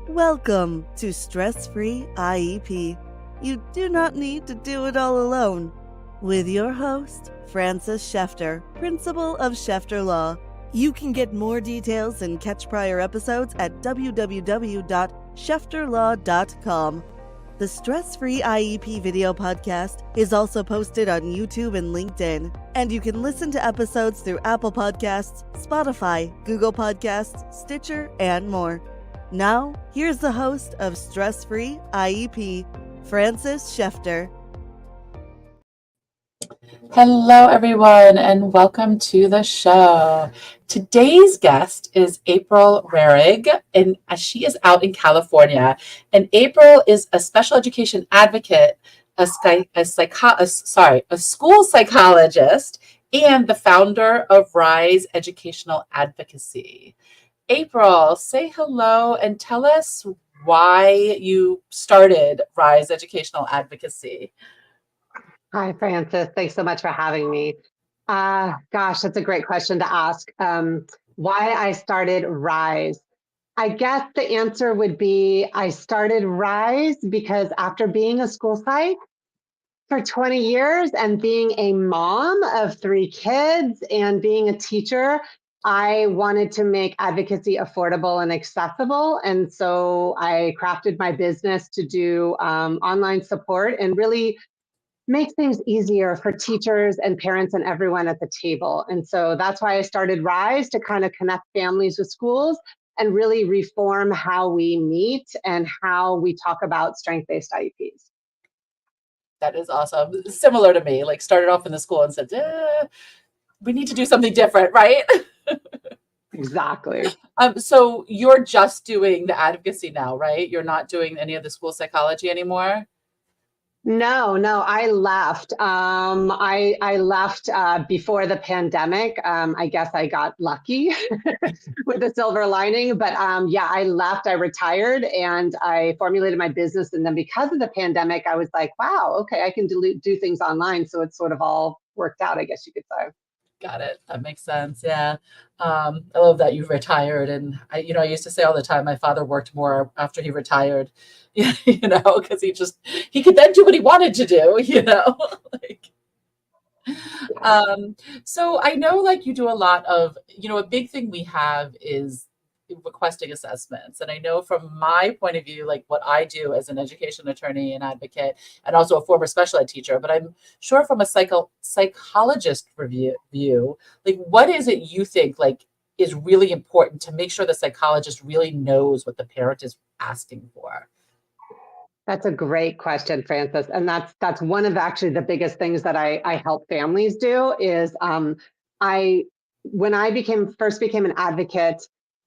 Welcome to Stress-Free IEP. You do not need to do it all alone. With your host, Frances Schefter, Principal of Schefter Law. You can get more details and catch prior episodes at www.schefterlaw.com. The Stress-Free IEP video podcast is also posted on YouTube and LinkedIn, and you can listen to episodes through Apple Podcasts, Spotify, Google Podcasts, Stitcher, and more. Now, here's the host of Stress-Free IEP, Frances Schefter. Hello, everyone, and welcome to the show. Today's guest is April Rehrig, and she is out in California. And April is a special education advocate, a school psychologist, and the founder of Rise Educational Advocacy. April, say hello and tell us why you started Rise Educational Advocacy. Hi, Frances. Thanks so much for having me. Gosh, that's a great question to ask. Why I started Rise. I guess the answer would be I started Rise because after being a school psych for 20 years and being a mom of 3 kids and being a teacher, I wanted to make advocacy affordable and accessible. And so I crafted my business to do online support and really make things easier for teachers and parents and everyone at the table. And so that's why I started Rise, to kind of connect families with schools and really reform how we meet and how we talk about strength-based IEPs. That is awesome. Similar to me, like started off in the school and said, we need to do something different, right? Exactly. So you're just doing the advocacy now, right? You're not doing any of the school psychology anymore? No, I left. I left before the pandemic. I guess I got lucky with the silver lining, but yeah, I left. I retired and I formulated my business. And then because of the pandemic, I was like, wow, okay, I can do things online. So it's sort of all worked out, I guess you could say. Got it. That makes sense. Yeah. I love that you retired. And I used to say all the time, my father worked more after he retired, because he could then do what he wanted to do, like, so I know like you do a lot of, a big thing we have is requesting assessments. And I know from my point of view, like what I do as an education attorney and advocate, and also a former special ed teacher, but I'm sure from a psychologist view, like what is it you think like is really important to make sure the psychologist really knows what the parent is asking for? That's a great question, Frances. And that's one of actually the biggest things that I help families do is when I first became an advocate,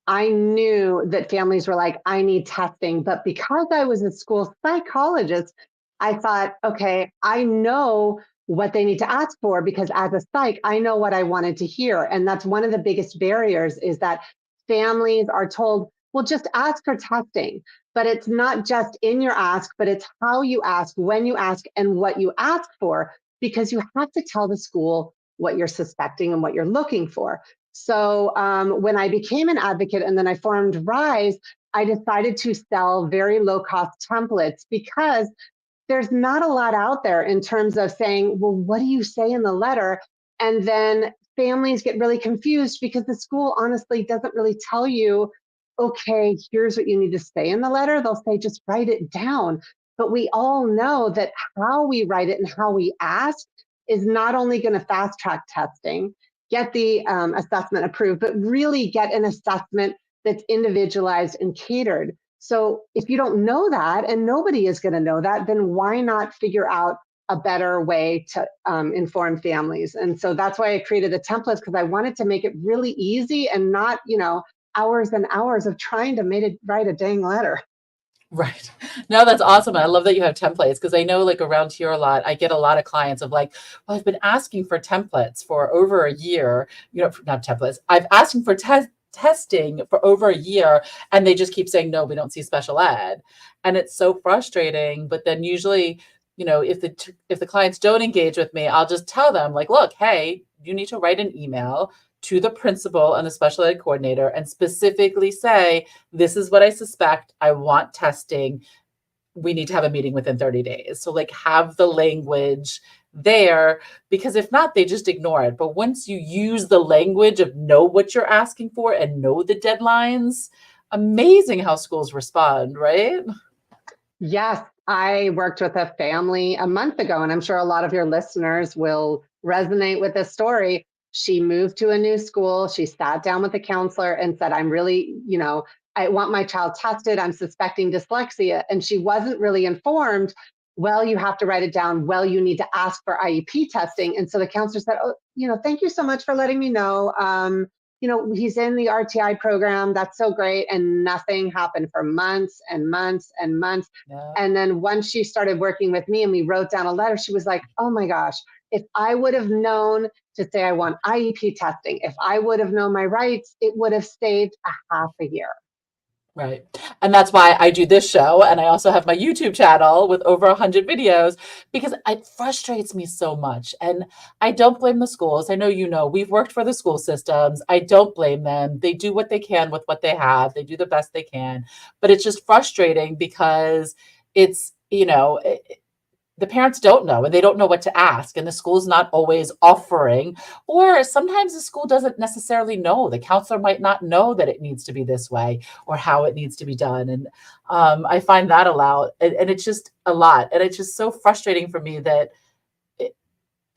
I knew that families were like, I need testing. But because I was a school psychologist, I thought, okay, I know what they need to ask for because as a psych, I know what I wanted to hear. And that's one of the biggest barriers is that families are told, well, just ask for testing. But it's not just in your ask, but it's how you ask, when you ask, and what you ask for, because you have to tell the school what you're suspecting and what you're looking for. So when I became an advocate and then I formed Rise, I decided to sell very low-cost templates because there's not a lot out there in terms of saying, well, what do you say in the letter? And then families get really confused because the school honestly doesn't really tell you, okay, here's what you need to say in the letter. They'll say, just write it down. But we all know that how we write it and how we ask is not only going to fast track testing, get the assessment approved, but really get an assessment that's individualized and catered. So if you don't know that, and nobody is going to know that, then why not figure out a better way to inform families? And so that's why I created the templates, because I wanted to make it really easy and not, hours and hours of trying to write a dang letter. Right. No, that's awesome. I love that you have templates because I know like around here a lot, I get a lot of clients of like, well, I've been asking for templates for over a year, not templates. I've asking for testing for over a year and they just keep saying, no, we don't see special ed. And it's so frustrating. But then usually, if the clients don't engage with me, I'll just tell them like, look, hey, you need to write an email to the principal and the special ed coordinator and specifically say, this is what I suspect. I want testing. We need to have a meeting within 30 days. So like have the language there, because if not, they just ignore it. But once you use the language of know what you're asking for and know the deadlines, amazing how schools respond, right? Yes, I worked with a family a month ago, and I'm sure a lot of your listeners will resonate with this story. She moved to a new school. She sat down with the counselor and said, I'm really, I want my child tested. I'm suspecting dyslexia. And she wasn't really informed. Well, you have to write it down. Well, you need to ask for IEP testing. And so the counselor said, oh, thank you so much for letting me know. He's in the RTI program. That's so great. And nothing happened for months and months and months. Yeah. And then once she started working with me and we wrote down a letter, she was like, oh my gosh, if I would have known to say I want IEP testing, if I would have known my rights, it would have saved a half a year. Right. And that's why I do this show. And I also have my YouTube channel with over 100 videos, because it frustrates me so much. And I don't blame the schools. I know, we've worked for the school systems. I don't blame them. They do what they can with what they have. They do the best they can. But it's just frustrating because it's, the parents don't know and they don't know what to ask, and the school's not always offering, or sometimes the school doesn't necessarily know. The counselor might not know that it needs to be this way or how it needs to be done. And I find that a lot, and it's just a lot. And it's just so frustrating for me that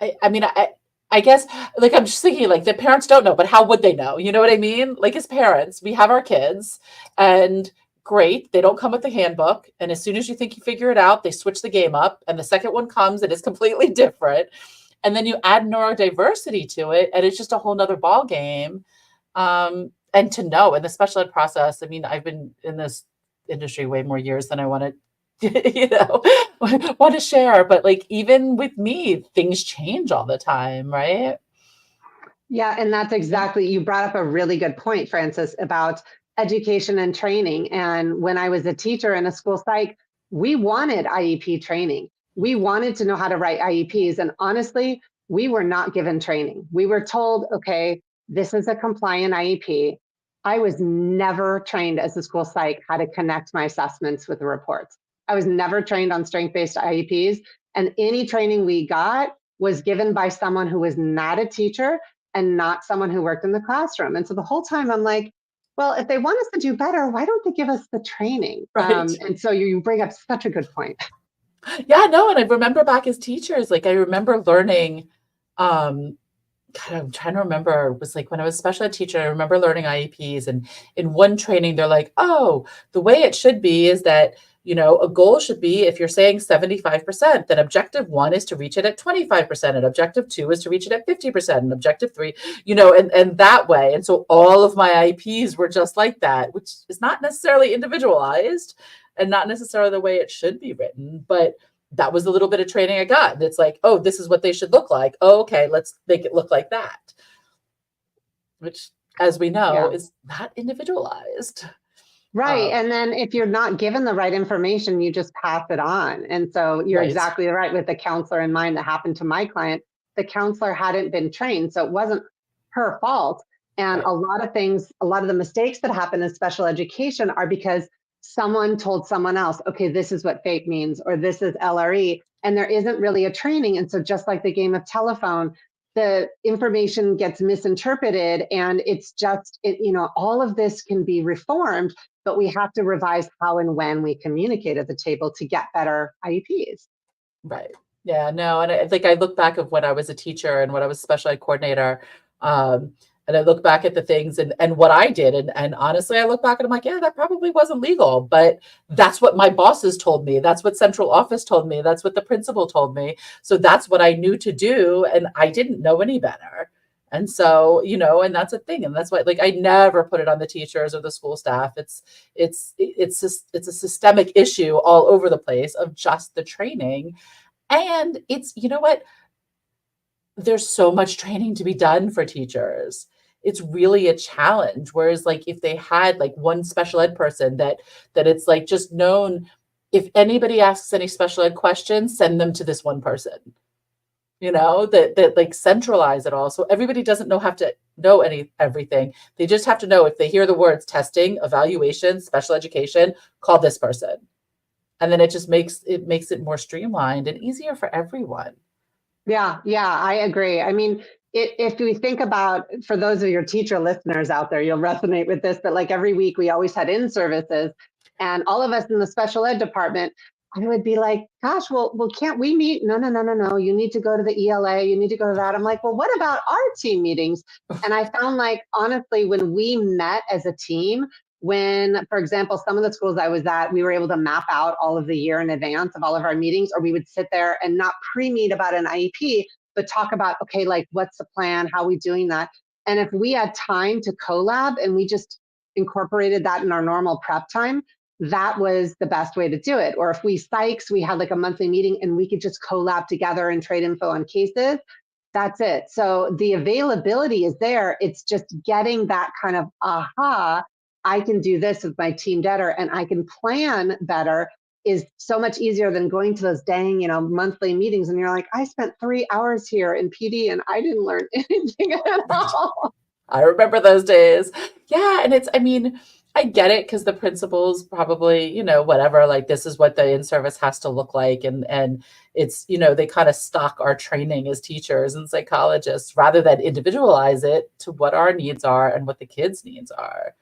I guess, like, I'm just thinking, like, the parents don't know, but how would they know? You know what I mean? Like, as parents, we have our kids, and great, they don't come with the handbook. And as soon as you think you figure it out, they switch the game up. And the second one comes and it's completely different. And then you add neurodiversity to it, and it's just a whole nother ball game. And to know in the special ed process, I've been in this industry way more years than I want to, want to share. But like, even with me, things change all the time, right? Yeah, and that's exactly, you brought up a really good point, Frances, about education and training. And when I was a teacher in a school psych, we wanted IEP training. We wanted to know how to write IEPs. And honestly, we were not given training. We were told, okay, this is a compliant IEP. I was never trained as a school psych how to connect my assessments with the reports. I was never trained on strength-based IEPs. And any training we got was given by someone who was not a teacher and not someone who worked in the classroom. And so the whole time I'm like, well, if they want us to do better, why don't they give us the training? Right. And so you bring up such a good point. Yeah, no. And I remember back as teachers, like I remember learning, God, I'm trying to remember, it was like when I was a special ed teacher, I remember learning IEPs, and in one training, they're like, oh, the way it should be is that, a goal should be, if you're saying 75%, then objective 1 is to reach it at 25%, and objective 2 is to reach it at 50%, and objective 3, and that way. And so all of my IEPs were just like that, which is not necessarily individualized and not necessarily the way it should be written, but that was the little bit of training I got. It's like, oh, this is what they should look like. Oh, okay, let's make it look like that. Which, as we know, is not individualized. Right. And then if you're not given the right information, you just pass it on. And so you're exactly right with the counselor in mind that happened to my client. The counselor hadn't been trained, so it wasn't her fault. And a lot of the mistakes that happen in special education are because someone told someone else, okay, this is what FAPE means, or this is LRE, and there isn't really a training. And so just like the game of telephone, the information gets misinterpreted, and it's just, all of this can be reformed, but we have to revise how and when we communicate at the table to get better IEPs. Right. Yeah, no. And I look back of when I was a teacher and when I was special ed coordinator, and I look back at the things and what I did. And honestly, I look back and I'm like, yeah, that probably wasn't legal, but that's what my bosses told me. That's what central office told me. That's what the principal told me. So that's what I knew to do. And I didn't know any better. And so, and that's a thing. And that's why, like, I never put it on the teachers or the school staff. It's a systemic issue all over the place of just the training. And it's, there's so much training to be done for teachers. It's really a challenge. Whereas like if they had like one special ed person that it's like just known, if anybody asks any special ed questions, send them to this one person, that like centralize it all. So everybody doesn't have to know everything. They just have to know if they hear the words testing, evaluation, special education, call this person. And then it just makes it more streamlined and easier for everyone. Yeah, I agree. I mean, if we think about, for those of your teacher listeners out there, you'll resonate with this, but like every week we always had in-services, and all of us in the special ed department, I would be like, gosh, well, can't we meet? No. You need to go to the ELA. You need to go to that. I'm like, well, what about our team meetings? And I found, like, honestly, when we met as a team, when, for example, some of the schools I was at, we were able to map out all of the year in advance of all of our meetings, or we would sit there and not pre-meet about an IEP, but talk about, okay, like, what's the plan? How are we doing that? And if we had time to collab and we just incorporated that in our normal prep time, that was the best way to do it. Or if we psychs, we had like a monthly meeting and we could just collab together and trade info on cases. That's it. So the availability is there. It's just getting that kind of aha, I can do this with my team better and I can plan better is so much easier than going to those dang, monthly meetings. And you're like, I spent 3 hours here in PD and I didn't learn anything at all. I remember those days. Yeah. And I mean, I get it because the principals probably, whatever, like this is what the in-service has to look like. And it's, they kind of stock our training as teachers and psychologists rather than individualize it to what our needs are and what the kids' needs are.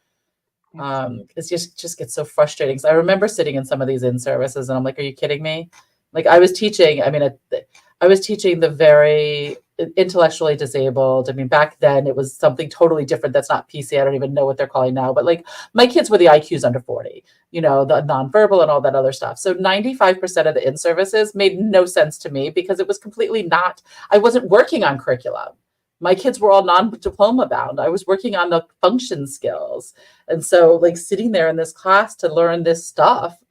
It's just gets so frustrating. So I remember sitting in some of these in-services and I'm like, are you kidding me? Like I was teaching, I was teaching the very intellectually disabled. I mean, back then it was something totally different. That's not PC. I don't even know what they're calling now, but like my kids were the IQs under 40, the nonverbal and all that other stuff. So 95% of the in-services made no sense to me because it was completely I wasn't working on curriculum. My kids were all non-diploma bound. I was working on the function skills. And so like sitting there in this class to learn this stuff,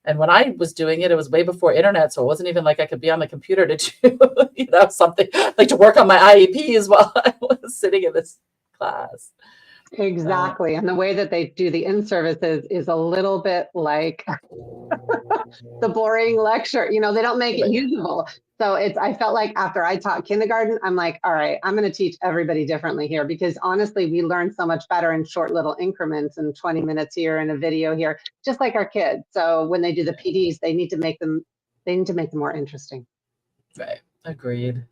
and when I was doing it, it was way before internet. So it wasn't even like I could be on the computer to do, something like to work on my IEPs while I was sitting in this class. Exactly. And the way that they do the in-services is a little bit like the boring lecture. They don't make it usable. So I felt like after I taught kindergarten, I'm like, all right, I'm going to teach everybody differently here because honestly, we learn so much better in short little increments and 20 minutes here and a video here, just like our kids. So when they do the PDs, they need to make them more interesting. Right. Agreed.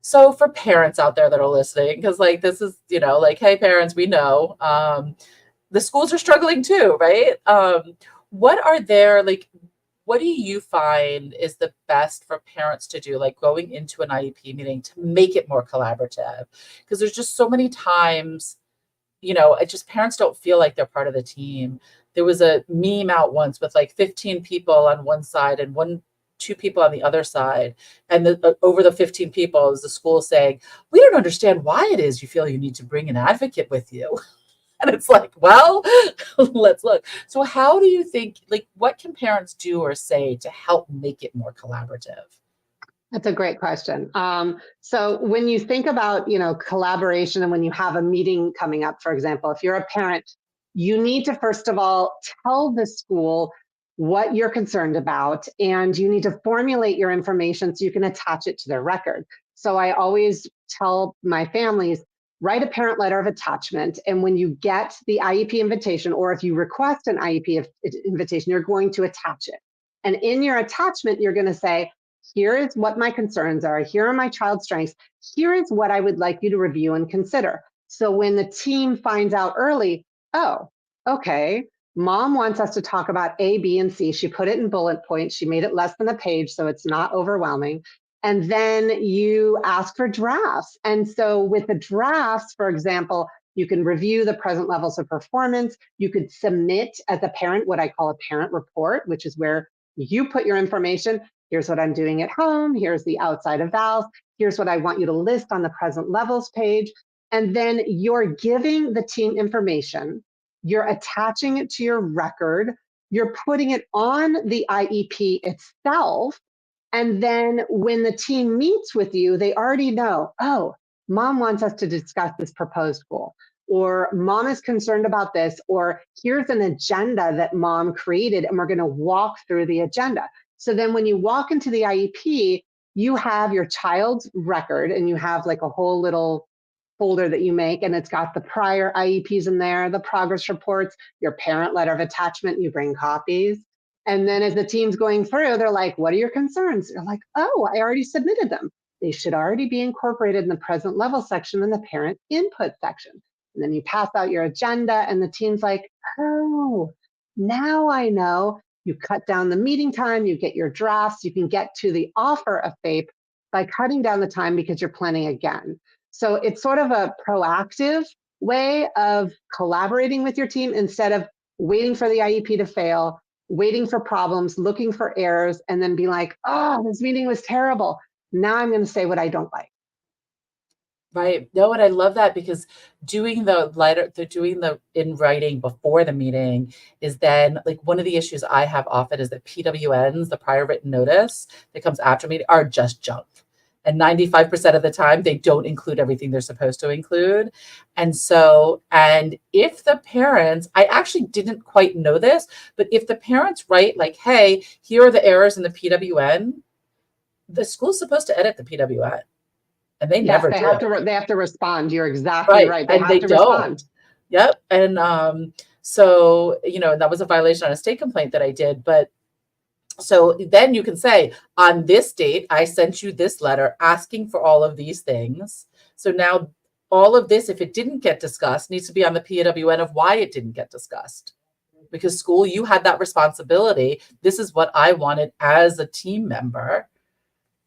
So for parents out there that are listening, because like this is, like, hey, parents, we know the schools are struggling too, right? What do you find is the best for parents to do, like going into an IEP meeting to make it more collaborative? Because there's just so many times, parents don't feel like they're part of the team. There was a meme out once with like 15 people on one side and 2 people on the other side. And over the 15 people is the school saying, we don't understand why it is you feel you need to bring an advocate with you. And it's like, well, let's look. So how do you think, like, what can parents do or say to help make it more collaborative? That's a great question. So when you think about, collaboration and when you have a meeting coming up, for example, if you're a parent, you need to, first of all, tell the school what you're concerned about, and you need to formulate your information so you can attach it to their record. So I always tell my families, write a parent letter of attachment. And when you get the IEP invitation, or if you request an IEP invitation, you're going to attach it. And in your attachment, you're going to say, here is what my concerns are. Here are my child's strengths. Here is what I would like you to review and consider. So when the team finds out early, oh, okay, mom wants us to talk about A, B, and C. She put it in bullet points. She made it less than a page, so it's not overwhelming. And then you ask for drafts. And so with the drafts, for example, you can review the present levels of performance. You could submit as a parent what I call a parent report, which is where you put your information. Here's what I'm doing at home. Here's the outside evals. Here's what I want you to list on the present levels page. And then you're giving the team information. You're attaching it to your record. You're putting it on the IEP itself. And then when the team meets with you, they already know, oh, mom wants us to discuss this proposed goal, or mom is concerned about this, or here's an agenda that mom created and we're going to walk through the agenda. So then when you walk into the IEP, you have your child's record and you have like a whole little folder that you make, and it's got the prior IEPs in there, the progress reports, your parent letter of attachment, you bring copies. And then as the team's going through, they're like, what are your concerns? You're like, oh, I already submitted them. They should already be incorporated in the present level section in the parent input section. And then you pass out your agenda and the team's like, oh, now I know. You cut down the meeting time, you get your drafts, you can get to the offer of FAPE by cutting down the time because you're planning again. So it's sort of a proactive way of collaborating with your team instead of waiting for the IEP to fail, waiting for problems, looking for errors, and then be like, oh, this meeting was terrible. Now I'm going to say what I don't like. Right. No, and I love that because doing the in writing before the meeting is then like one of the issues I have often is that PWNs, the prior written notice that comes after meeting, are just junk. And 95% of the time, they don't include everything they're supposed to include. And if the parents, I actually didn't quite know this, but if the parents write like, hey, here are the errors in the PWN, the school's supposed to edit the PWN. And they never do. They have to respond. You're exactly right. They have to respond. Yep. And so, that was a violation on a state complaint that I did. But so then you can say, on this date, I sent you this letter asking for all of these things. So now all of this, if it didn't get discussed, needs to be on the PWN of why it didn't get discussed. Because school, you had that responsibility. This is what I wanted as a team member.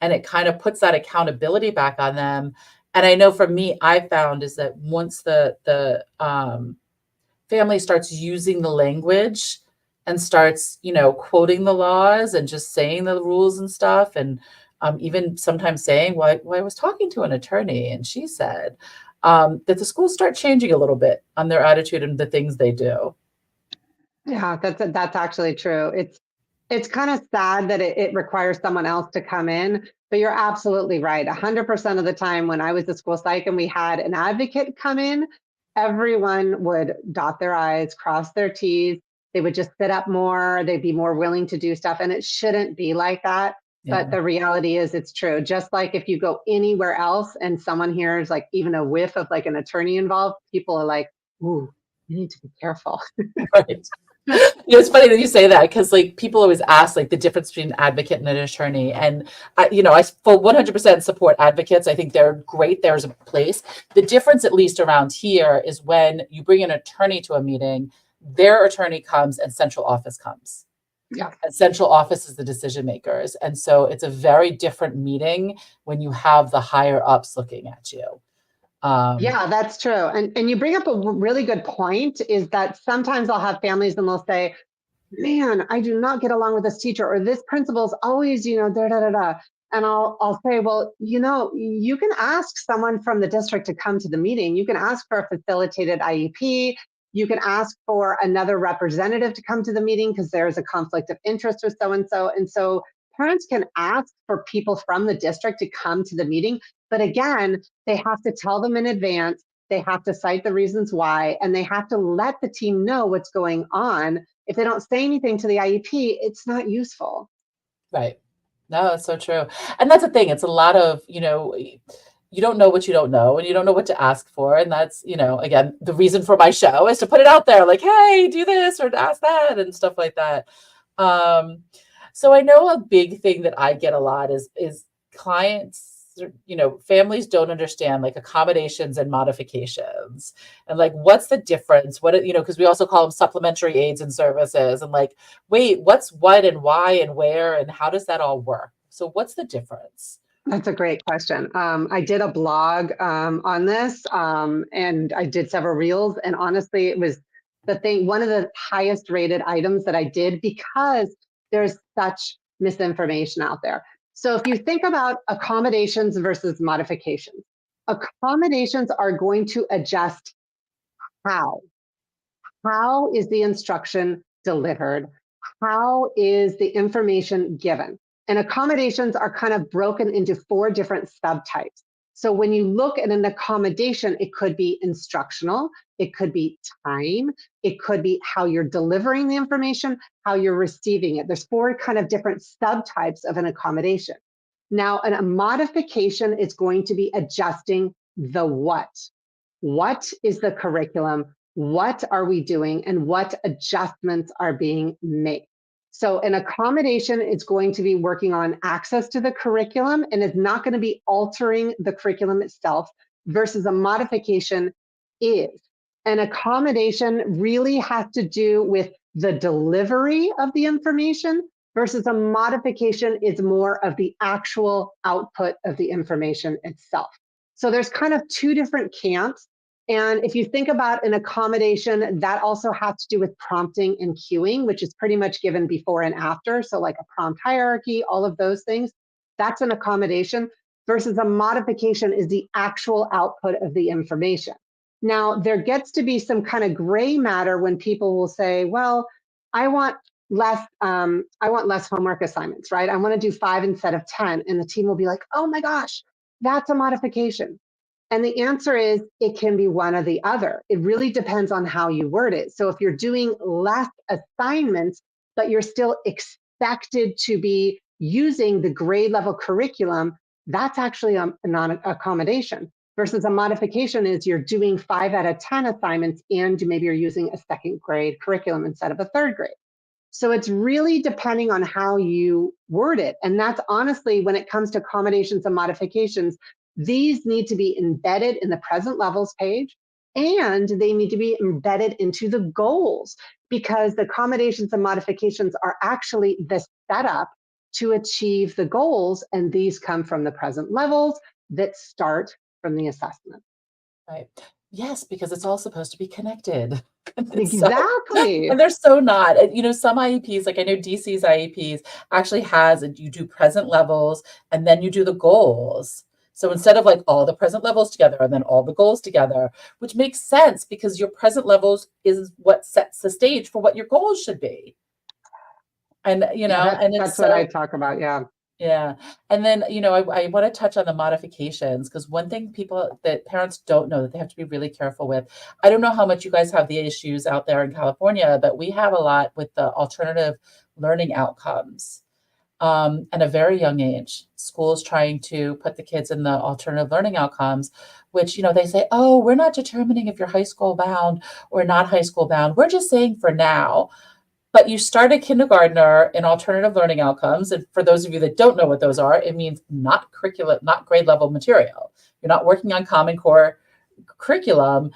And it kind of puts that accountability back on them. And I know for me, I found is that once the family starts using the language and starts, quoting the laws and just saying the rules and stuff, and even sometimes saying, well, I was talking to an attorney and she said that the schools start changing a little bit on their attitude and the things they do. Yeah, that's actually true. It's kind of sad that it requires someone else to come in, but you're absolutely right. 100% of the time when I was the school psych and we had an advocate come in, everyone would dot their I's, cross their T's. They would just sit up more. They'd be more willing to do stuff. And it shouldn't be like that. Yeah. But the reality is it's true. Just like if you go anywhere else and someone hears like even a whiff of like an attorney involved, people are like, ooh, you need to be careful. Right. It's funny that you say that because like people always ask like the difference between an advocate and an attorney, and I full 100% support advocates. I think they're great. There's a place. The difference, at least around here, is when you bring an attorney to a meeting, their attorney comes and central office comes. Yeah. And central office is the decision makers, and so it's a very different meeting when you have the higher ups looking at you. Yeah, that's true. And you bring up a really good point is that sometimes I'll have families and they'll say, man, I do not get along with this teacher, or this principal's always, da, da, da, da. And I'll say, well, you can ask someone from the district to come to the meeting. You can ask for a facilitated IEP. You can ask for another representative to come to the meeting because there's a conflict of interest with so-and-so. And so parents can ask for people from the district to come to the meeting. But again, they have to tell them in advance. They have to cite the reasons why, and they have to let the team know what's going on. If they don't say anything to the IEP, it's not useful. Right. No, that's so true. And that's the thing. It's a lot of, you don't know what you don't know, and you don't know what to ask for. And that's, again, the reason for my show is to put it out there like, hey, do this or ask that and stuff like that. So I know a big thing that I get a lot is clients, families don't understand like accommodations and modifications and like, what's the difference? Because we also call them supplementary aids and services, and like, wait, what's what and why and where and how does that all work? So what's the difference? That's a great question. I did a blog on this and I did several reels, and honestly, it was one of the highest rated items that I did because there's such misinformation out there. So if you think about accommodations versus modifications, accommodations are going to adjust how. How is the instruction delivered? How is the information given? And accommodations are kind of broken into 4 different subtypes. So when you look at an accommodation, it could be instructional, it could be time, it could be how you're delivering the information, how you're receiving it. There's 4 kind of different subtypes of an accommodation. Now, a modification is going to be adjusting the what. what is the curriculum, what are we doing, and what adjustments are being made. So an accommodation is going to be working on access to the curriculum and is not going to be altering the curriculum itself, versus a modification is. An accommodation really has to do with the delivery of the information, versus a modification is more of the actual output of the information itself. So there's kind of two different camps. And if you think about an accommodation, that also has to do with prompting and cueing, which is pretty much given before and after. So like a prompt hierarchy, all of those things, that's an accommodation, versus a modification is the actual output of the information. Now, there gets to be some kind of gray matter when people will say, well, I want less homework assignments, right? I want to do 5 instead of 10. And the team will be like, oh my gosh, that's a modification. And the answer is it can be one or the other. It really depends on how you word it. So if you're doing less assignments, but you're still expected to be using the grade level curriculum, that's actually a non-accommodation. Versus a modification is you're doing 5 out of 10 assignments and maybe you're using a second grade curriculum instead of a third grade. So it's really depending on how you word it. And that's honestly, when it comes to accommodations and modifications, these need to be embedded in the present levels page, and they need to be embedded into the goals, because the accommodations and modifications are actually the setup to achieve the goals. And these come from the present levels that start from the assessment. Right. Yes, because it's all supposed to be connected. Exactly. And they're so not. Some IEPs, like I know DC's IEPs actually has, you do present levels and then you do the goals. So instead of like all the present levels together and then all the goals together, which makes sense because your present levels is what sets the stage for what your goals should be. And, and that's what I talk about. Yeah. Yeah. And then, I want to touch on the modifications, because one thing that parents don't know that they have to be really careful with. I don't know how much you guys have the issues out there in California, but we have a lot with the alternative learning outcomes. At a very young age, schools trying to put the kids in the alternative learning outcomes, which, they say, oh, we're not determining if you're high school bound or not high school bound. We're just saying for now. But you start a kindergartner in alternative learning outcomes. And for those of you that don't know what those are, it means not curriculum, not grade level material. You're not working on Common Core curriculum.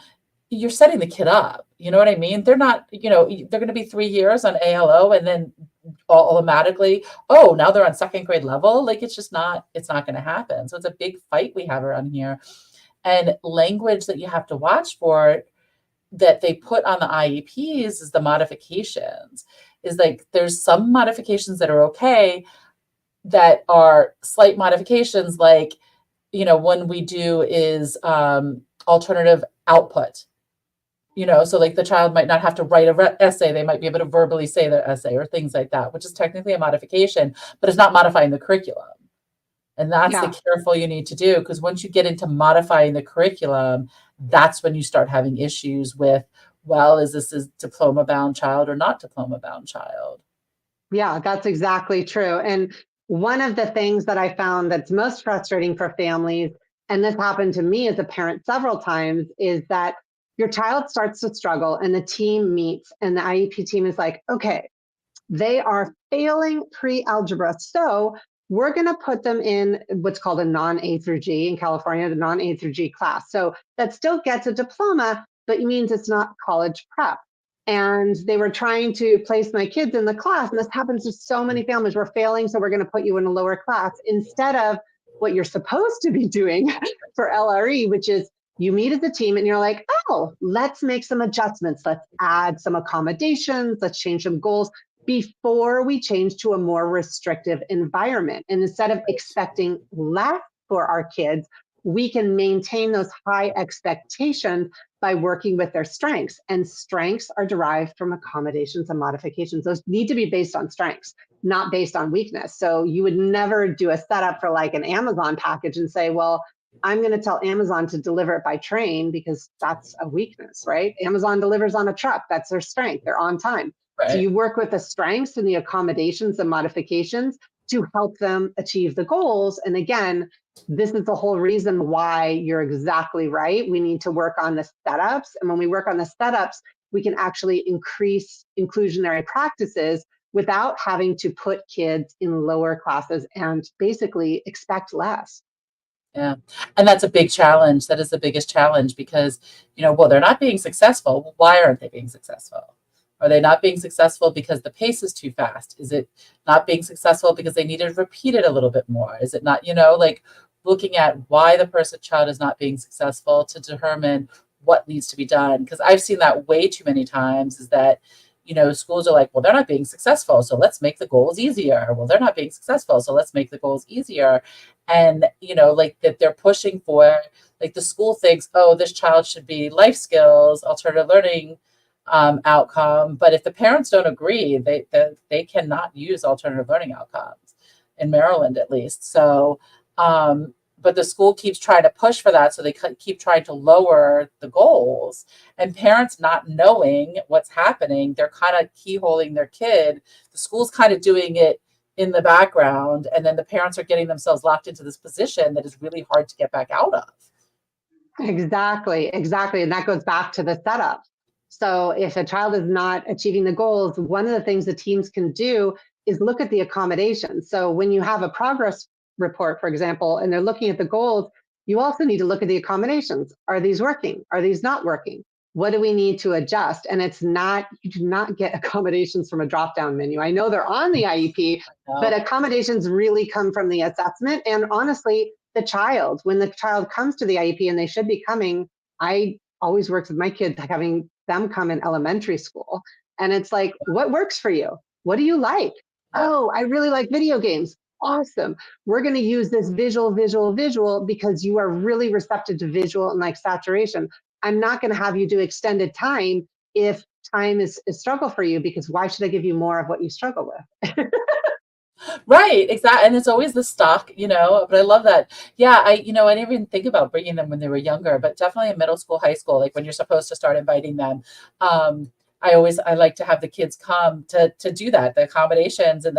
You're setting the kid up. You know what I mean? They're not, they're going to be 3 years on ALO and then automatically, oh, now they're on second grade level. Like it's not going to happen. So it's a big fight we have around here. And language that you have to watch for that they put on the IEPs is the modifications. Is like there's some modifications that are okay, that are slight modifications, like one we do is alternative output. So like the child might not have to write an essay, they might be able to verbally say their essay or things like that, which is technically a modification, but it's not modifying the curriculum. And that's the careful you need to do, because once you get into modifying the curriculum, that's when you start having issues with, well, is this a diploma bound child or not diploma bound child? Yeah, that's exactly true. And one of the things that I found that's most frustrating for families, and this happened to me as a parent several times, is that your child starts to struggle and the team meets and the IEP team is like, okay, they are failing pre-algebra. So we're going to put them in what's called a non-A through G in California, the non-A through G class. So that still gets a diploma, but it means it's not college prep. And they were trying to place my kids in the class. And this happens to so many families. We're failing, so we're going to put you in a lower class instead of what you're supposed to be doing for LRE, which is you meet as a team and you're like, oh, let's make some adjustments. Let's add some accommodations. Let's change some goals before we change to a more restrictive environment. And instead of expecting less for our kids, we can maintain those high expectations by working with their strengths. And strengths are derived from accommodations and modifications. Those need to be based on strengths, not based on weakness. So you would never do a setup for like an Amazon package and say, well, I'm going to tell Amazon to deliver it by train because that's a weakness, right? Amazon delivers on a truck. That's their strength. They're on time. Right. So you work with the strengths and the accommodations and modifications to help them achieve the goals. And again, this is the whole reason why you're exactly right. We need to work on the setups. And when we work on the setups, we can actually increase inclusionary practices without having to put kids in lower classes and basically expect less. Yeah. And that's a big challenge. That is the biggest challenge because, well, they're not being successful. Why aren't they being successful? Are they not being successful because the pace is too fast? Is it not being successful because they need to repeat it a little bit more? Is it not, like looking at why the child is not being successful to determine what needs to be done? Because I've seen that way too many times, is that, schools are like, well, they're not being successful, so let's make the goals easier. Well, they're not being successful, so let's make the goals easier. And, like that they're pushing for, like the school thinks, oh, this child should be life skills, alternative learning outcome. But if the parents don't agree, they cannot use alternative learning outcomes in Maryland, at least. So, but the school keeps trying to push for that. So they keep trying to lower the goals, and parents not knowing what's happening, they're kind of keyholing their kid. The school's kind of doing it in the background. And then the parents are getting themselves locked into this position that is really hard to get back out of. Exactly. And that goes back to the setup. So if a child is not achieving the goals, one of the things the teams can do is look at the accommodations. So when you have a progress report, for example, and they're looking at the goals, you also need to look at the accommodations. Are these working? Are these not working? What do we need to adjust? And you do not get accommodations from a drop-down menu. I know they're on the IEP, but accommodations really come from the assessment. And honestly, the child, when the child comes to the IEP, and they should be coming, I always worked with my kids, having them come in elementary school. And it's like, what works for you? What do you like? Oh, I really like video games. Awesome. We're going to use this visual, because you are really receptive to visual and like saturation. I'm not going to have you do extended time if time is a struggle for you, because why should I give you more of what you struggle with? Right, exactly. And it's always the stock, but I love that. Yeah, I didn't even think about bringing them when they were younger, but definitely in middle school, high school, like when you're supposed to start inviting them. I like to have the kids come to do that, the accommodations, and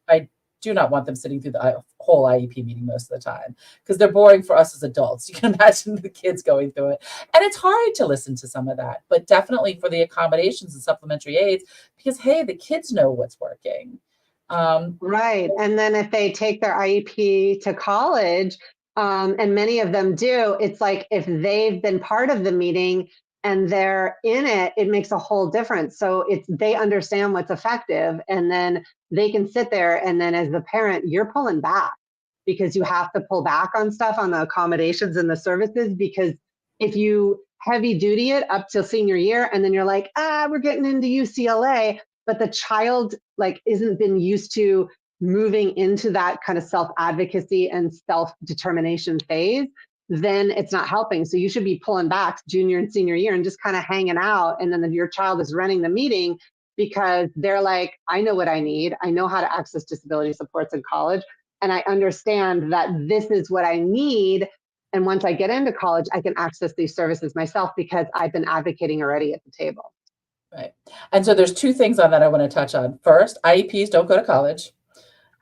I do not want them sitting through the whole IEP meeting most of the time, because they're boring for us as adults. You can imagine the kids going through it. And it's hard to listen to some of that, but definitely for the accommodations and supplementary aids, because, hey, the kids know what's working. Right. And then if they take their IEP to college, and many of them do, it's like if they've been part of the meeting and they're in it, it makes a whole difference. So they understand what's effective, and then they can sit there, and then as the parent, you're pulling back, because you have to pull back on stuff, on the accommodations and the services, because if you heavy duty it up till senior year, and then you're like, we're getting into UCLA, but the child isn't been used to moving into that kind of self-advocacy and self-determination phase, then it's not helping. So you should be pulling back junior and senior year and just kind of hanging out. And then your child is running the meeting, because they're like, I know what I need. I know how to access disability supports in college. And I understand that this is what I need. And once I get into college, I can access these services myself, because I've been advocating already at the table. Right. And so there's two things on that I want to touch on. First, IEPs don't go to college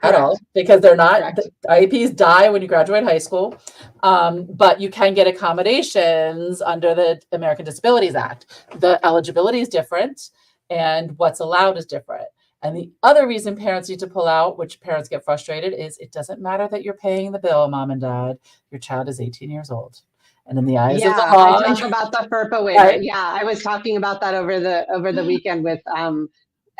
at all, because they're not, IEPs die when you graduate high school. But you can get accommodations under the American Disabilities Act. The eligibility is different, and what's allowed is different. And the other reason parents need to pull out, which parents get frustrated, is it doesn't matter that you're paying the bill, mom and dad. Your child is 18 years old. And in the eyes of the law, I talk about the FERPA waiver. Right? Yeah, I was talking about that over the weekend with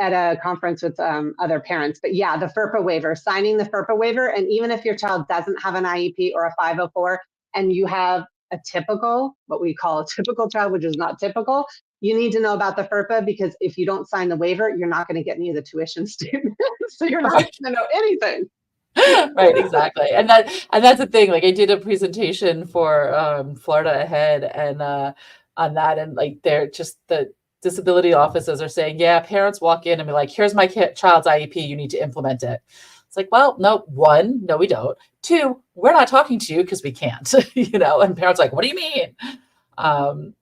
at a conference with other parents. But yeah, the FERPA waiver, signing the FERPA waiver, and even if your child doesn't have an IEP or a 504, and you have a typical, what we call a typical child, which is not typical, you need to know about the FERPA, because if you don't sign the waiver, you're not going to get any of the tuition statements, so you're not going to know anything. Right, exactly. And that's the thing. Like, I did a presentation for Florida Ahead, and on that, and like they're just, the disability offices are saying, yeah, parents walk in and be like, here's my child's IEP, you need to implement it. It's like, well, no, one, no, we don't. Two, we're not talking to you because we can't, and parents are like, what do you mean? And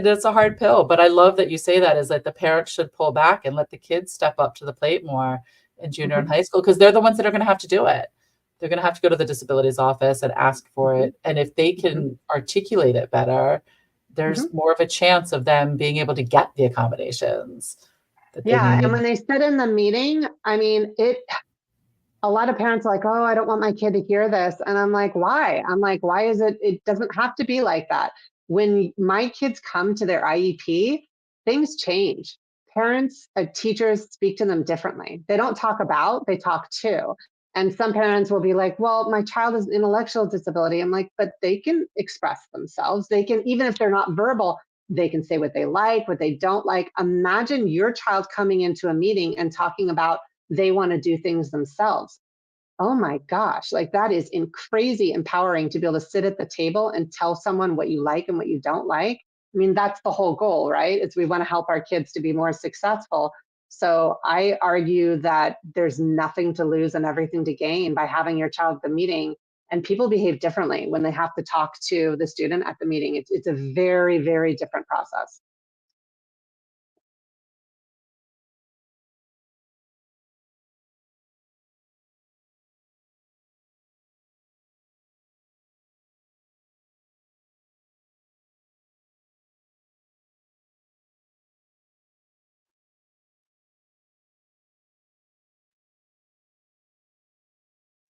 it's a hard pill, but I love that you say that, is that the parents should pull back and let the kids step up to the plate more in junior and high school, because they're the ones that are going to have to do it. they're going to have to go to the disabilities office and ask for it. And if they can articulate it better, there's more of a chance of them being able to get the accommodations that they Yeah. need. And when they sit in the meeting, I mean, a lot of parents are like, oh, I don't want my kid to hear this. And I'm like, why? I'm like, why is it doesn't have to be like that. When my kids come to their IEP, things change. Parents, teachers speak to them differently. They don't talk about, they talk to. And some parents will be like, well, my child has an intellectual disability. I'm like, but they can express themselves. They can, even if they're not verbal, they can say what they like, what they don't like. Imagine your child coming into a meeting and talking about they want to do things themselves. Oh my gosh, like that is crazy empowering to be able to sit at the table and tell someone what you like and what you don't like. I mean, that's the whole goal, right? Is we want to help our kids to be more successful. So I argue that there's nothing to lose and everything to gain by having your child at the meeting. And people behave differently when they have to talk to the student at the meeting. It's a very, very different process.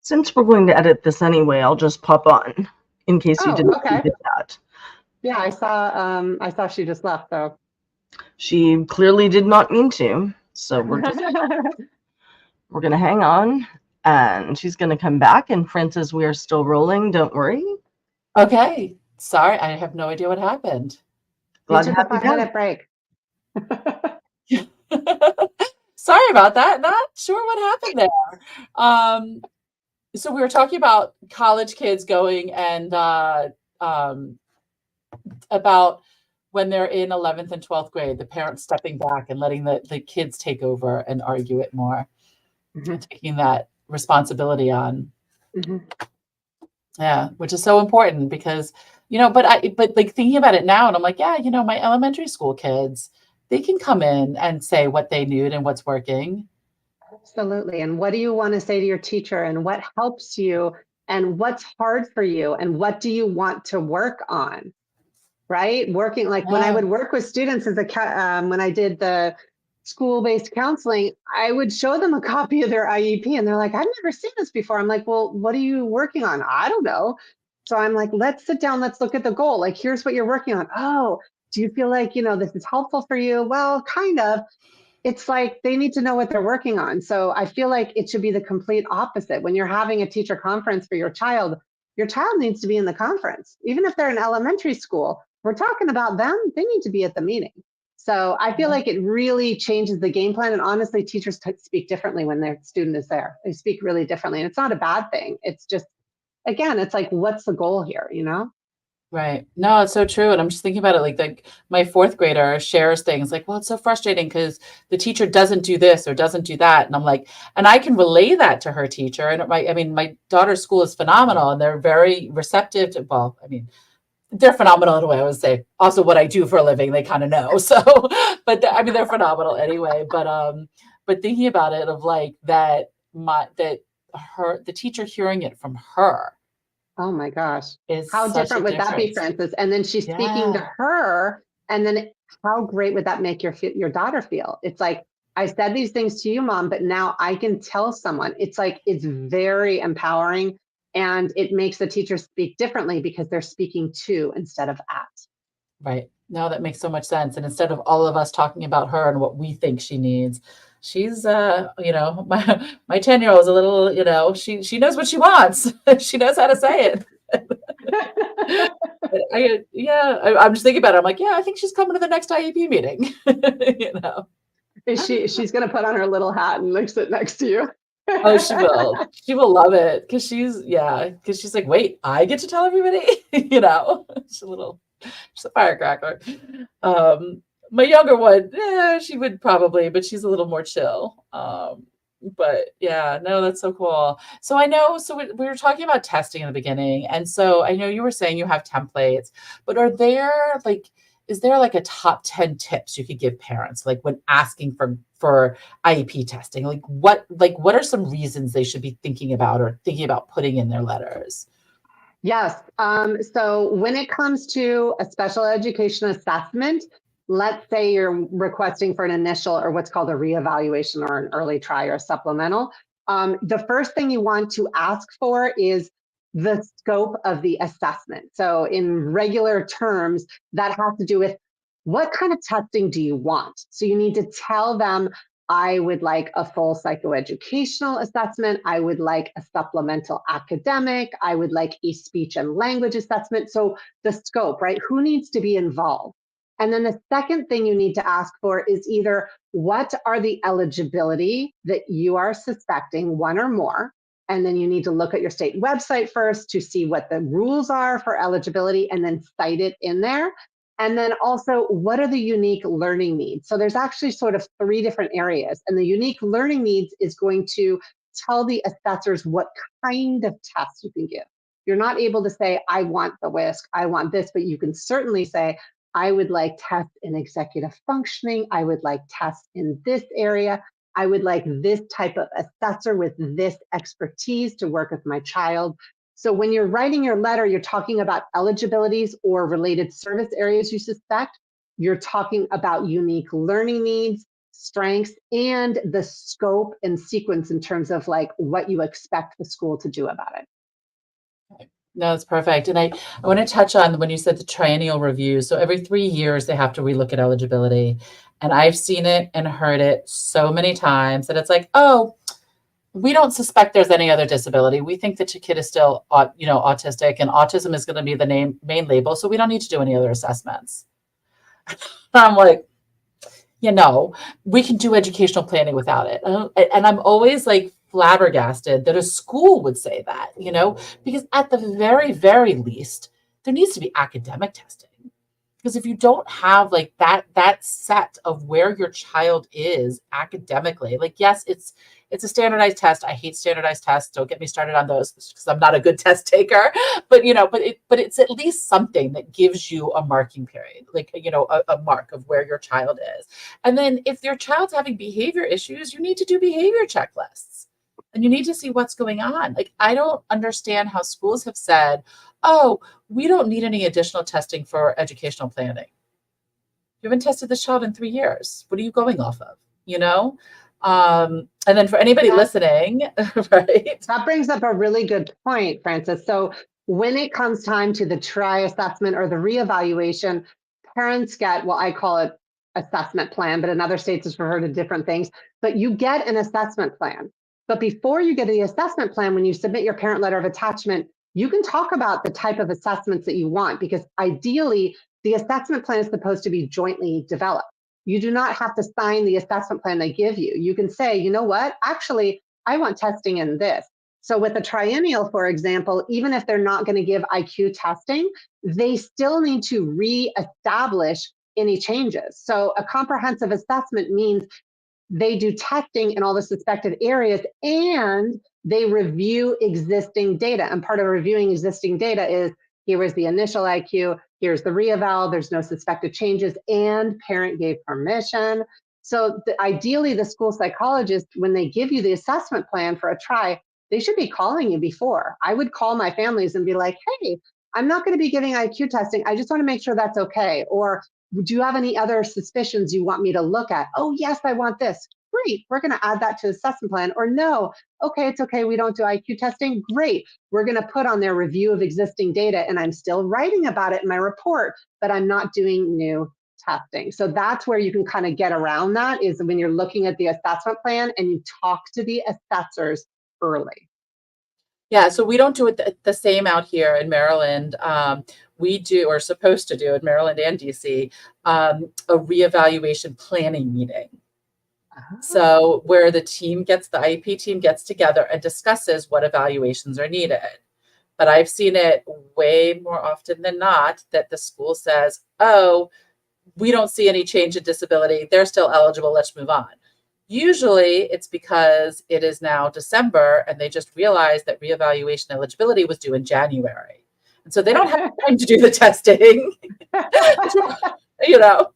Since we're going to edit this anyway, I'll just pop on in case you didn't Okay. get that. Yeah, I saw she just left though. She clearly did not mean to, so we're going to hang on, and she's going to come back. And Frances, we are still rolling. Don't worry. Okay. Sorry, I have no idea what happened. Glad You to took a have you back. 5-minute break. Sorry about that. Not sure what happened there. So we were talking about college kids going and about when they're in 11th and 12th grade, the parents stepping back and letting the kids take over and argue it more, taking that responsibility on. Yeah, which is so important because, but like thinking about it now, and I'm like, yeah, my elementary school kids, they can come in and say what they need and what's working. Absolutely. And what do you want to say to your teacher, and what helps you, and what's hard for you, and what do you want to work on? Right? Working, like when I would work with students when I did the school-based counseling, I would show them a copy of their IEP and they're like, I've never seen this before. I'm like, well, what are you working on? I don't know. So I'm like, let's sit down, let's look at the goal. Like, here's what you're working on. Oh, do you feel like, this is helpful for you? Well, kind of. It's like they need to know what they're working on. So I feel like it should be the complete opposite. When you're having a teacher conference for your child needs to be in the conference. Even if they're in elementary school, we're talking about them, they need to be at the meeting. So I feel like it really changes the game plan. And honestly, teachers speak differently when their student is there. They speak really differently. And it's not a bad thing. It's just, again, it's like, what's the goal here, Right. No, it's so true. And I'm just thinking about it like my fourth grader shares things like, well, it's so frustrating because the teacher doesn't do this or doesn't do that. And I'm like, and I can relay that to her teacher. And my daughter's school is phenomenal and they're very receptive to, they're phenomenal in a way, I would say. Also what I do for a living, they kind of know. So, but they're phenomenal anyway. But thinking about it of like the teacher hearing it from her. Oh my gosh. Is how different would that be, Frances? And then she's speaking to her, and then how great would that make your daughter feel? It's like, I said these things to you, Mom, but now I can tell someone. It's like, it's very empowering, and it makes the teacher speak differently because they're speaking to instead of at. Right. No, that makes so much sense. And instead of all of us talking about her and what we think she needs, she's my 10-year-old is a little, she knows what she wants. She knows how to say it. I'm just thinking about it. I'm like, yeah, I think she's coming to the next IEP meeting. She's going to put on her little hat and sit next to you. Oh, she will. She will love it because she's like, wait, I get to tell everybody. She's a firecracker. My younger one, she would probably, but she's a little more chill. But yeah, no, that's so cool. So I know, we were talking about testing in the beginning. And so I know you were saying you have templates, but are there is there like a top 10 tips you could give parents, like when asking for IEP testing? Like what are some reasons they should be thinking about putting in their letters? Yes. So when it comes to a special education assessment, let's say you're requesting for an initial or what's called a reevaluation or an early try or supplemental. The first thing you want to ask for is the scope of the assessment. So in regular terms, that has to do with what kind of testing do you want? So you need to tell them, I would like a full psychoeducational assessment. I would like a supplemental academic. I would like a speech and language assessment. So the scope, right? Who needs to be involved? And then the second thing you need to ask for is either what are the eligibility that you are suspecting, one or more. And then you need to look at your state website first to see what the rules are for eligibility and then cite it in there. And then also, what are the unique learning needs? So there's actually sort of 3 different areas. And the unique learning needs is going to tell the assessors what kind of tests you can give. You're not able to say, I want the WISC, I want this, but you can certainly say, I would like tests in executive functioning. I would like tests in this area. I would like this type of assessor with this expertise to work with my child. So when you're writing your letter, you're talking about eligibilities or related service areas you suspect. You're talking about unique learning needs, strengths, and the scope and sequence in terms of like what you expect the school to do about it. No, that's perfect. And I want to touch on when you said the triennial review. So every 3 years, they have to relook at eligibility. And I've seen it and heard it so many times that it's like, oh, we don't suspect there's any other disability. We think that your kid is still, autistic, and autism is going to be the main label. So we don't need to do any other assessments. I'm like, we can do educational planning without it. And I'm always like flabbergasted that a school would say that, because at the very, very least, there needs to be academic testing. Because if you don't have like that set of where your child is academically, like, yes, it's a standardized test. I hate standardized tests. Don't get me started on those because I'm not a good test taker. But but it's at least something that gives you a marking period, like a mark of where your child is. And then if your child's having behavior issues, you need to do behavior checklists. And you need to see what's going on. Like, I don't understand how schools have said, oh, we don't need any additional testing for educational planning. You haven't tested this child in 3 years. What are you going off of? And then for anybody listening, right? That brings up a really good point, Frances. So when it comes time to the try assessment or the reevaluation, parents get, well, I call it assessment plan, but in other states it's referred to different things. But you get an assessment plan. But before you get the assessment plan, when you submit your parent letter of attachment, you can talk about the type of assessments that you want, because ideally the assessment plan is supposed to be jointly developed. You do not have to sign the assessment plan they give you. You can say, you know what, actually, I want testing in this. So with a triennial, for example, even if they're not going to give IQ testing, they still need to reestablish any changes. So a comprehensive assessment means they do testing in all the suspected areas and they review existing data. And part of reviewing existing data is, here was the initial IQ, here's the reeval, there's no suspected changes, and parent gave permission. So ideally, the school psychologist, when they give you the assessment plan for a try, they should be calling you before. I would call my families and be like, hey, I'm not going to be giving IQ testing. I just want to make sure that's okay. Or do you have any other suspicions you want me to look at? Oh, yes, I want this. Great, we're going to add that to the assessment plan. Or no, okay, it's okay, we don't do IQ testing. Great, we're going to put on their review of existing data, and I'm still writing about it in my report, but I'm not doing new testing. So that's where you can kind of get around that, is when you're looking at the assessment plan and you talk to the assessors early. Yeah, so we don't do it the same out here in Maryland. We do, or supposed to do in Maryland and DC, a reevaluation planning meeting. So where the IEP team gets together and discusses what evaluations are needed. But I've seen it way more often than not that the school says, oh, we don't see any change in disability. They're still eligible. Let's move on. Usually it's because it is now December and they just realized that reevaluation eligibility was due in January. And so they don't have time to do the testing. you know?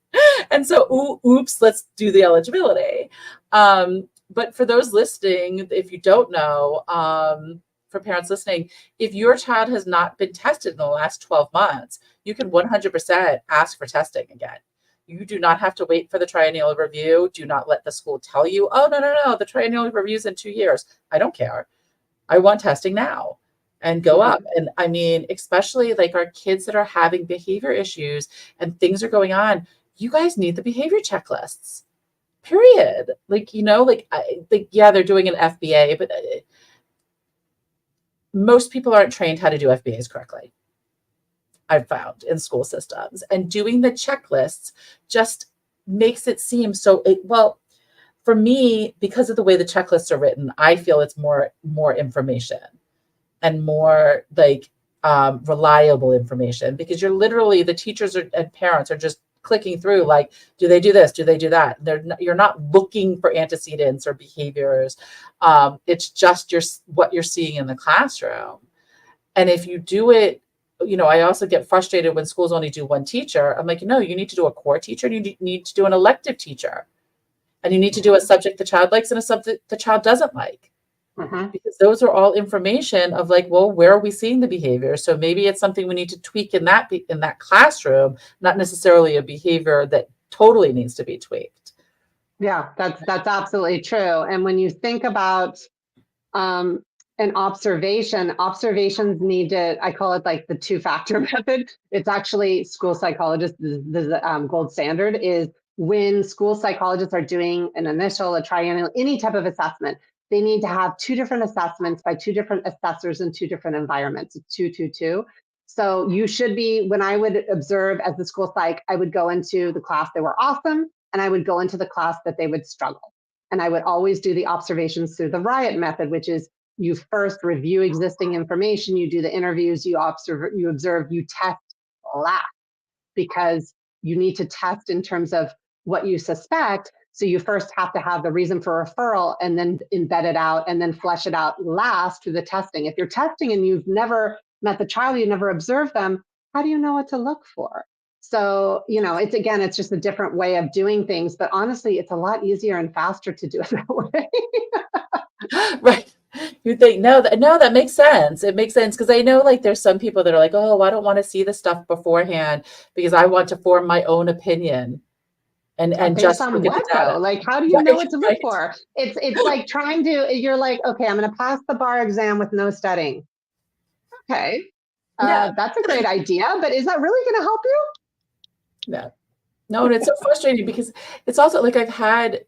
And so, oops, let's do the eligibility. But for those listening, if you don't know, for parents listening, if your child has not been tested in the last 12 months, you can 100% ask for testing again. You do not have to wait for the triennial review. Do not let the school tell you, oh, no, the triennial review is in 2 years. I don't care. I want testing now, and go up. And I mean, especially like our kids that are having behavior issues and things are going on, you guys need the behavior checklists, period. Like, yeah, they're doing an FBA, but most people aren't trained how to do FBAs correctly, I've found, in school systems. And doing the checklists just makes it seem so, well, for me, because of the way the checklists are written, I feel it's more information and more like reliable information, because you're literally, the teachers and parents are just clicking through, like, do they do this? Do they do that? You're not looking for antecedents or behaviors. It's just what you're seeing in the classroom. And if you do it, I also get frustrated when schools only do one teacher. I'm like, no, you need to do a core teacher, and you need to do an elective teacher. And you need to do a subject the child likes and a subject the child doesn't like. Because those are all information of like, well, where are we seeing the behavior? So maybe it's something we need to tweak in that classroom, not necessarily a behavior that totally needs to be tweaked. Yeah, that's absolutely true. And when you think about an observations need to, I call it like the 2-factor method. It's actually school psychologists, the gold standard is when school psychologists are doing an initial, a triennial, any type of assessment, they need to have 2 different assessments by 2 different assessors in 2 different environments. It's 2-2-2. So you should be, when I would observe as the school psych, I would go into the class they were awesome, and I would go into the class that they would struggle. And I would always do the observations through the riot method, which is you first review existing information, you do the interviews, you observe, you test last, because you need to test in terms of what you suspect. So you first have to have the reason for referral and then embed it out and then flesh it out last through the testing. If you're testing and you've never met the child, you never observed them, how do you know what to look for? So, it's just a different way of doing things, but honestly, it's a lot easier and faster to do it that way. Right. You think, no, that makes sense. It makes sense, because I know, like, there's some people that are like, oh, I don't want to see the stuff beforehand because I want to form my own opinion. And just look at the data. Like, how do you know what to look for? It's like you're like, okay, I'm going to pass the bar exam with no studying. Okay. That's a great idea, but is that really going to help you? No, and it's so frustrating because it's also like I've had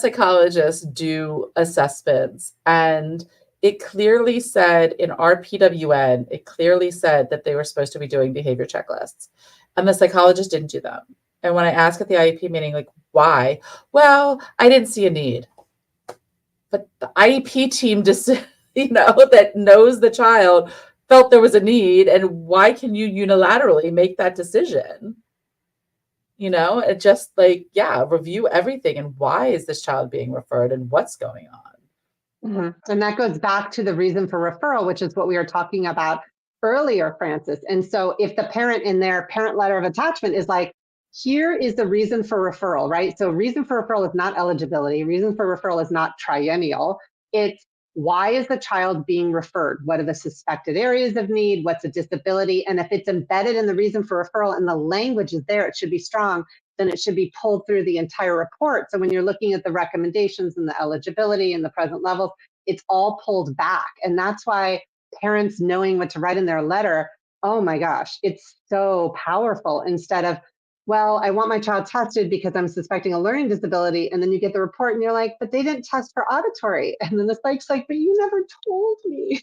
psychologists do assessments, and it clearly said in our PWN, that they were supposed to be doing behavior checklists, and the psychologist didn't do them. And when I asked at the IEP meeting, like, why? Well, I didn't see a need. But the IEP team just, that knows the child felt there was a need, and why can you unilaterally make that decision? It just like, review everything, and why is this child being referred and what's going on? And that goes back to the reason for referral, which is what we were talking about earlier, Frances. And so if the parent in their parent letter of attachment is like, here is the reason for referral, right? So reason for referral is not eligibility. Reason for referral is not triennial. It's why is the child being referred? What are the suspected areas of need? What's a disability? And if it's embedded in the reason for referral and the language is there, it should be strong, then it should be pulled through the entire report. So when you're looking at the recommendations and the eligibility and the present levels, it's all pulled back. And that's why parents knowing what to write in their letter, oh my gosh, it's so powerful, instead of, well, I want my child tested because I'm suspecting a learning disability. And then you get the report and you're like, but they didn't test for auditory. And then the psych's like, but you never told me.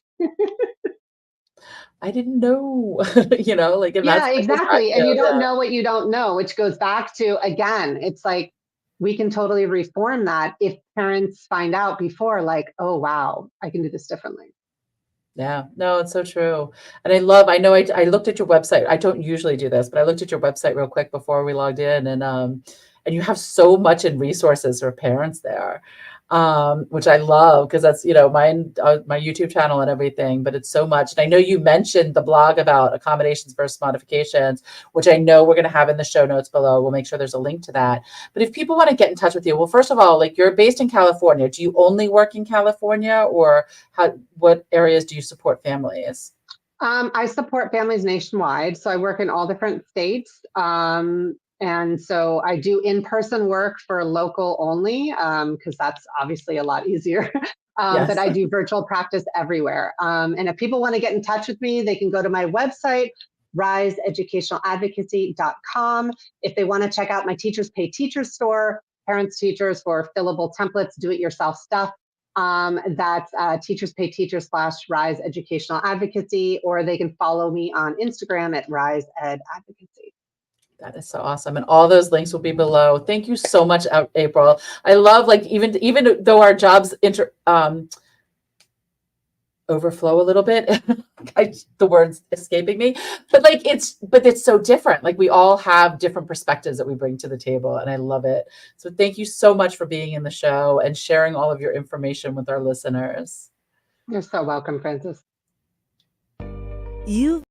I didn't know, like, yeah, exactly. And you don't know what you don't know, which goes back to, again, it's like, we can totally reform that if parents find out before, like, oh, wow, I can do this differently. Yeah, no, it's so true. And I looked at your website. I don't usually do this, but I looked at your website real quick before we logged in, and you have so much in resources for parents there. which I love because that's, my YouTube channel and everything, but it's so much. And I know you mentioned the blog about accommodations versus modifications, which I know we're going to have in the show notes below. We'll make sure there's a link to that. But if people want to get in touch with you, well, first of all, like, you're based in California. Do you only work in California, or what areas do you support families? I support families nationwide. So I work in all different states. And so I do in-person work for local only, because that's obviously a lot easier. But Yes. I do virtual practice everywhere. And if people want to get in touch with me, they can go to my website, riseeducationaladvocacy.com. If they want to check out my Teachers Pay Teachers store, parents, teachers for fillable templates, do-it-yourself stuff, that's Teachers Pay Teachers /Rise Educational Advocacy, or they can follow me on Instagram at Rise Ed Advocacy. That is so awesome. And all those links will be below. Thank you so much, April. I love, like, even though our jobs overflow a little bit, the word's escaping me, but it's so different. Like, we all have different perspectives that we bring to the table, and I love it. So thank you so much for being in the show and sharing all of your information with our listeners. You're so welcome, Frances. You've